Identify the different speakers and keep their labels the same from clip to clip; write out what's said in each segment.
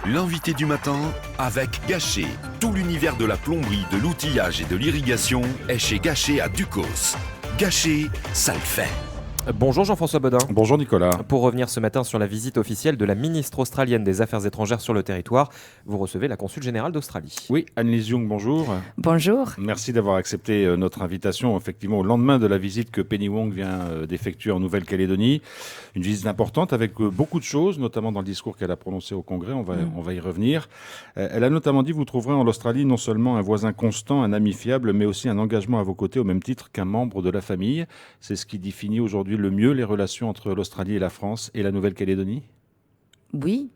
Speaker 1: L'invité du matin avec Gachet. Tout l'univers de la plomberie, de l'outillage et de l'irrigation est chez Gachet à Ducos. Gachet, ça le fait.
Speaker 2: Bonjour Jean-François Bodin.
Speaker 3: Bonjour Nicolas.
Speaker 2: Pour revenir ce matin sur la visite officielle de la ministre australienne des Affaires étrangères sur le territoire, vous recevez la consul générale d'Australie.
Speaker 3: Oui, Annelise Young, bonjour.
Speaker 4: Bonjour.
Speaker 3: Merci d'avoir accepté notre invitation, effectivement, au lendemain de la visite que Penny Wong vient d'effectuer en Nouvelle-Calédonie. Une visite importante avec beaucoup de choses, notamment dans le discours qu'elle a prononcé au Congrès, on va y revenir. Elle a notamment dit, vous trouverez en Australie non seulement un voisin constant, un ami fiable, mais aussi un engagement à vos côtés au même titre qu'un membre de la famille. C'est ce qui définit aujourd'hui le mieux les relations entre l'Australie et la France et la Nouvelle-Calédonie ?
Speaker 4: Oui.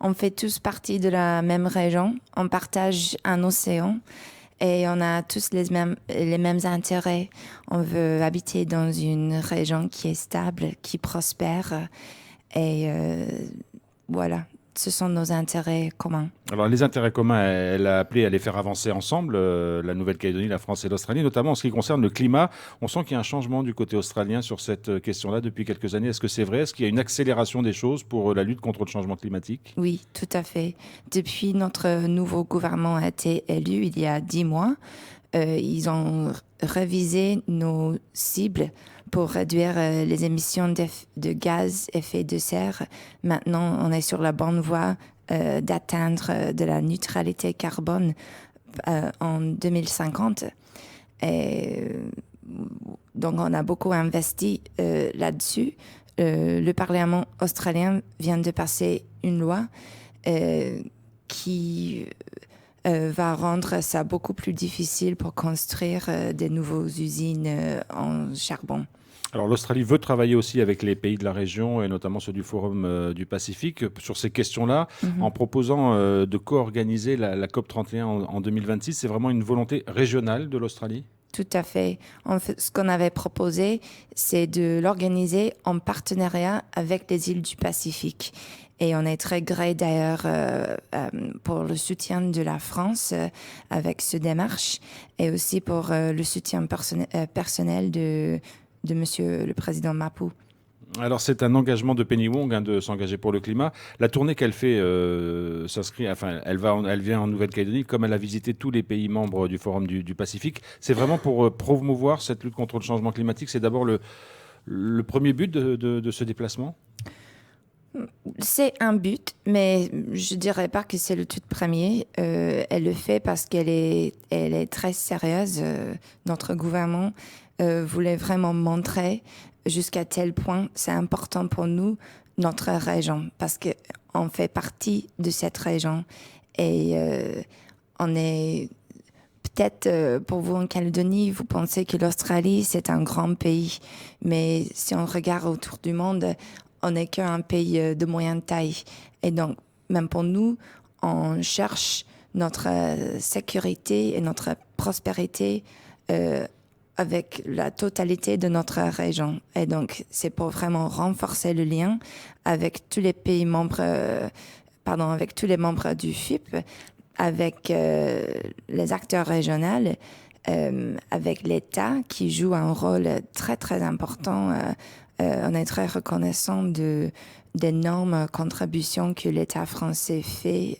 Speaker 4: On fait tous partie de la même région. On partage un océan et on a tous les mêmes intérêts. On veut habiter dans une région qui est stable, qui prospère. Et voilà, ce sont nos intérêts communs.
Speaker 3: Alors les intérêts communs, elle a appelé à les faire avancer ensemble, la Nouvelle-Calédonie, la France et l'Australie, notamment en ce qui concerne le climat. On sent qu'il y a un changement du côté australien sur cette question-là depuis quelques années. Est-ce que c'est vrai ? Est-ce qu'il y a une accélération des choses pour la lutte contre le changement climatique ?
Speaker 4: Oui, tout à fait. Depuis notre nouveau gouvernement a été élu il y a 10 mois, ils ont révisé nos cibles pour réduire les émissions de gaz à effet de serre. Maintenant, on est sur la bonne voie d'atteindre de la neutralité carbone en 2050. Et donc, on a beaucoup investi là-dessus. Le Parlement australien vient de passer une loi qui va rendre ça beaucoup plus difficile pour construire des nouvelles usines en charbon.
Speaker 3: Alors l'Australie veut travailler aussi avec les pays de la région et notamment ceux du Forum du Pacifique sur ces questions-là, en proposant de co-organiser la COP31 en 2026. C'est vraiment une volonté régionale de l'Australie ?
Speaker 4: Tout à fait. En fait, ce qu'on avait proposé, c'est de l'organiser en partenariat avec les îles du Pacifique. Et on est très gré d'ailleurs pour le soutien de la France avec ce démarche et aussi pour le soutien personnel de Monsieur le Président Mapou.
Speaker 3: Alors c'est un engagement de Penny Wong de s'engager pour le climat. La tournée qu'elle fait s'inscrit, enfin elle vient en Nouvelle-Calédonie comme elle a visité tous les pays membres du Forum du Pacifique. C'est vraiment pour promouvoir cette lutte contre le changement climatique. C'est d'abord le premier but de ce déplacement ?
Speaker 4: C'est un but, mais je dirais pas que c'est le tout premier. Elle le fait parce qu'elle est très sérieuse. Notre gouvernement voulait vraiment montrer jusqu'à tel point c'est important pour nous, notre région, parce qu'on fait partie de cette région et on est peut-être pour vous en Calédonie, vous pensez que l'Australie c'est un grand pays, mais si on regarde autour du monde, on n'est qu'un pays de moyenne taille. Et donc, même pour nous, on cherche notre sécurité et notre prospérité avec la totalité de notre région. Et donc, c'est pour vraiment renforcer le lien avec tous les pays membres, avec tous les membres du FIP, avec les acteurs régionaux, avec l'État qui joue un rôle très, très important. On est très reconnaissant d'énormes contributions que l'État français fait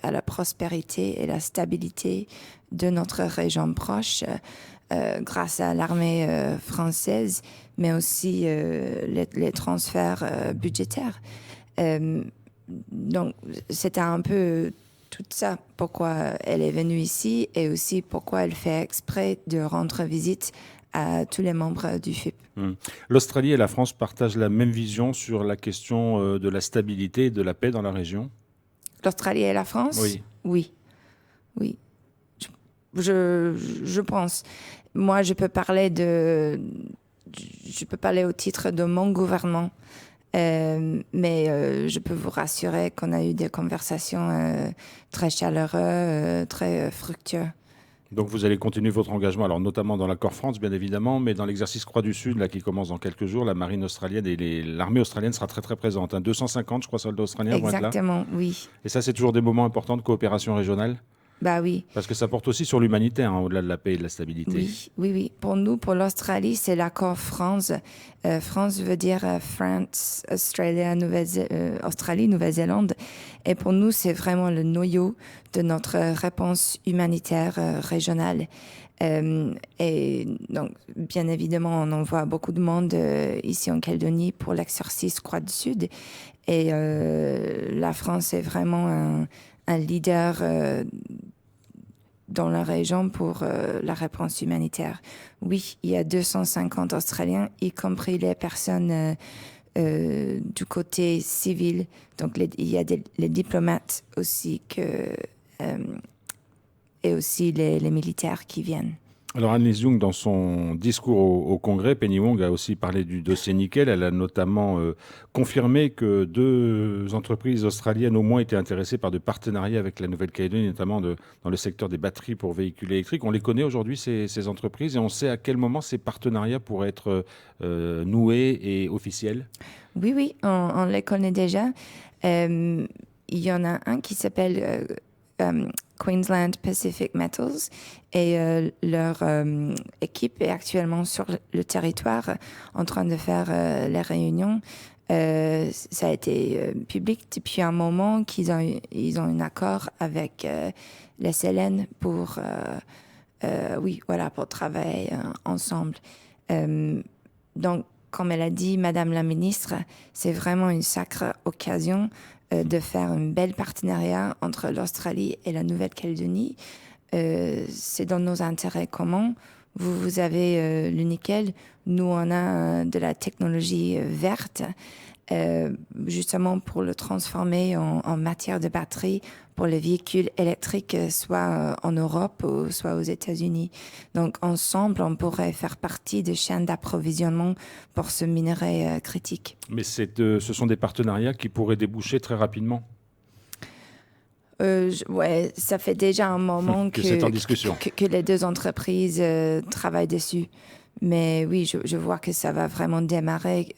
Speaker 4: à la prospérité et la stabilité de notre région proche grâce à l'armée française, mais aussi les transferts budgétaires. Donc, c'était un peu tout ça, pourquoi elle est venue ici et aussi pourquoi elle fait exprès de rendre visite à tous les membres du FIP.
Speaker 3: L'Australie et la France partagent la même vision sur la question de la stabilité et de la paix dans la région ?
Speaker 4: L'Australie et la France ? Oui. Je pense. Moi, je peux parler au titre de mon gouvernement, mais je peux vous rassurer qu'on a eu des conversations très chaleureuses, très fructueuses.
Speaker 3: Donc vous allez continuer votre engagement, alors notamment dans l'accord France bien évidemment, mais dans l'exercice Croix du Sud là, qui commence dans quelques jours, la marine australienne et l'armée australienne sera très très présente. 250 je crois soldats australiens vont être là.
Speaker 4: Exactement, oui.
Speaker 3: Et ça c'est toujours des moments importants de coopération régionale ?
Speaker 4: Bah oui.
Speaker 3: Parce que ça porte aussi sur l'humanitaire, au-delà de la paix et de la stabilité.
Speaker 4: Oui. Pour nous, pour l'Australie, c'est l'accord France. France veut dire France, Australie, Nouvelle-Zélande. Et pour nous, c'est vraiment le noyau de notre réponse humanitaire régionale. Et donc, bien évidemment, on envoie beaucoup de monde ici en Calédonie pour l'exercice Croix du Sud. Et la France est vraiment un leader dans la région pour la réponse humanitaire. Oui, il y a 250 Australiens, y compris les personnes du côté civil. Donc, il y a les diplomates aussi et aussi les militaires qui viennent.
Speaker 3: Alors Annelise Young, dans son discours au Congrès, Penny Wong a aussi parlé du dossier nickel. Elle a notamment confirmé que 2 entreprises australiennes au moins étaient intéressées par de partenariats avec la Nouvelle-Calédonie, notamment dans le secteur des batteries pour véhicules électriques. On les connaît aujourd'hui, ces entreprises, et on sait à quel moment ces partenariats pourraient être noués et officiels? Oui,
Speaker 4: on les connaît déjà. Il y en a un qui s'appelle Queensland Pacific Metals et leur équipe est actuellement sur le territoire en train de faire les réunions. Ça a été public depuis un moment qu'ils ont un accord avec la SLN pour travailler ensemble. Donc, comme elle a dit, Madame la ministre, c'est vraiment une sacrée occasion de faire un bel partenariat entre l'Australie et la Nouvelle-Calédonie. C'est dans nos intérêts communs. Vous avez le nickel, nous on a de la technologie verte, justement pour le transformer en matière de batterie pour les véhicules électriques, soit en Europe ou soit aux États-Unis. Donc ensemble, on pourrait faire partie de chaînes d'approvisionnement pour ce minerai critique.
Speaker 3: Mais ce sont des partenariats qui pourraient déboucher très rapidement?
Speaker 4: Ouais, ça fait déjà un moment
Speaker 3: que c'est en discussion.
Speaker 4: Que les 2 entreprises travaillent dessus. Mais oui, je vois que ça va vraiment démarrer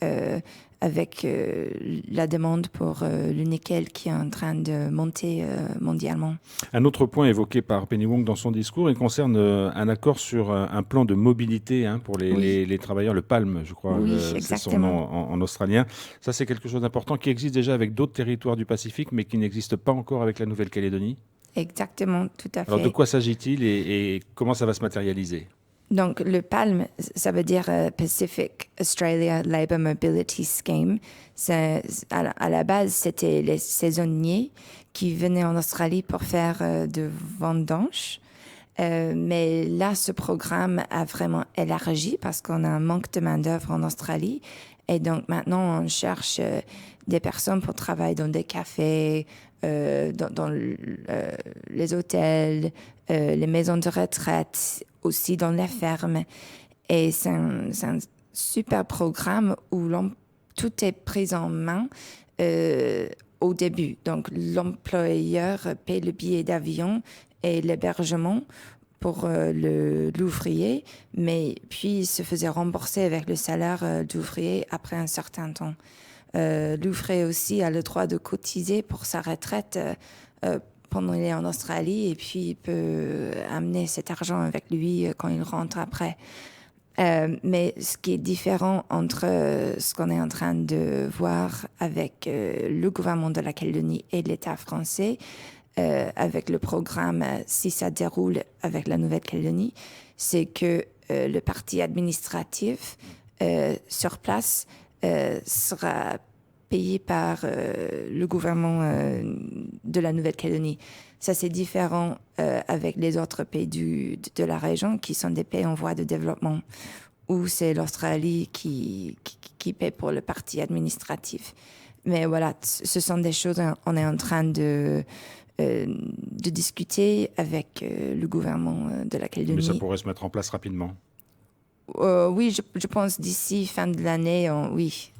Speaker 4: avec la demande pour le nickel qui est en train de monter mondialement.
Speaker 3: Un autre point évoqué par Penny Wong dans son discours, il concerne un accord sur un plan de mobilité pour les travailleurs, le PALM, je crois, c'est son nom en australien. Ça, c'est quelque chose d'important qui existe déjà avec d'autres territoires du Pacifique, mais qui n'existe pas encore avec la Nouvelle-Calédonie.
Speaker 4: Exactement, tout à fait.
Speaker 3: Alors, de quoi s'agit-il et comment ça va se matérialiser?
Speaker 4: Donc, le PALM, ça veut dire Pacific Australia Labour Mobility Scheme. À la base, c'était les saisonniers qui venaient en Australie pour faire de vendanges. Mais là, ce programme a vraiment élargi parce qu'on a un manque de main-d'œuvre en Australie. Et donc, maintenant, on cherche des personnes pour travailler dans des cafés, dans les hôtels, les maisons de retraite, aussi dans les fermes. Et c'est un super programme où tout est pris en main au début. Donc, l'employeur paie le billet d'avion et l'hébergement pour l'ouvrier, mais puis il se faisait rembourser avec le salaire d'ouvrier après un certain temps. L'ouvrier aussi a le droit de cotiser pour sa retraite pendant qu'il est en Australie et puis il peut amener cet argent avec lui quand il rentre après. Mais ce qui est différent entre ce qu'on est en train de voir avec le gouvernement de la Calédonie et l'État français, avec le programme, si ça déroule avec la Nouvelle-Calédonie, c'est que le parti administratif sur place sera payé par le gouvernement de la Nouvelle-Calédonie. Ça, c'est différent avec les autres pays de la région qui sont des pays en voie de développement, où c'est l'Australie qui paie pour le parti administratif. Mais voilà, ce sont des choses qu'on est en train de discuter avec le gouvernement de la Calédonie.
Speaker 3: Mais ça pourrait se mettre en place rapidement.
Speaker 4: Oui, je pense d'ici fin de l'année, oui.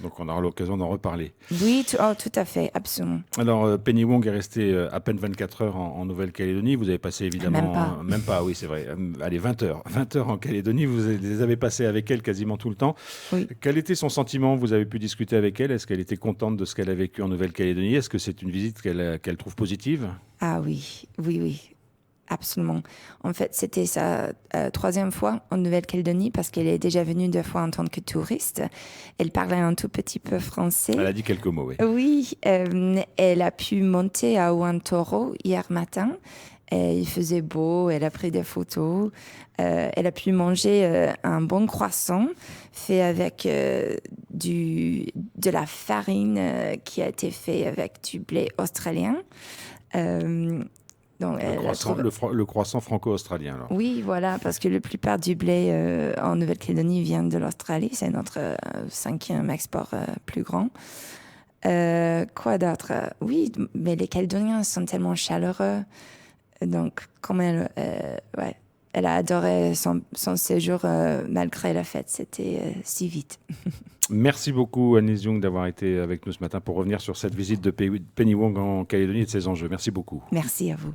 Speaker 3: Donc on aura l'occasion d'en reparler.
Speaker 4: Oui, tout à fait, absolument.
Speaker 3: Alors Penny Wong est restée à peine 24 heures en Nouvelle-Calédonie. Vous avez passé évidemment...
Speaker 4: Même pas,
Speaker 3: oui c'est vrai. Allez, 20 heures. 20 heures en Calédonie, vous les avez passées avec elle quasiment tout le temps.
Speaker 4: Oui.
Speaker 3: Quel était son sentiment? Vous avez pu discuter avec elle. Est-ce qu'elle était contente de ce qu'elle a vécu en Nouvelle-Calédonie? Est-ce que c'est une visite qu'elle trouve positive?
Speaker 4: Ah oui. absolument. En fait, c'était sa troisième fois en Nouvelle-Calédonie parce qu'elle est déjà venue 2 fois en tant que touriste. Elle parlait un tout petit peu français.
Speaker 3: Elle a dit quelques mots, oui.
Speaker 4: Oui, elle a pu monter à Ouantoro hier matin. Et il faisait beau, elle a pris des photos. Elle a pu manger un bon croissant fait avec de la farine qui a été fait avec du blé australien. Donc,
Speaker 3: Le croissant franco-australien, alors.
Speaker 4: Oui, voilà, parce que la plupart du blé en Nouvelle-Calédonie vient de l'Australie. C'est notre 5e export plus grand. Quoi d'autre? Oui, mais les Calédoniens sont tellement chaleureux. Donc, comme elle a adoré son séjour malgré la fête. C'était si vite.
Speaker 3: Merci beaucoup, Annelise Young, d'avoir été avec nous ce matin pour revenir sur cette visite de Penny Wong en Calédonie et de ses enjeux. Merci beaucoup.
Speaker 4: Merci à vous.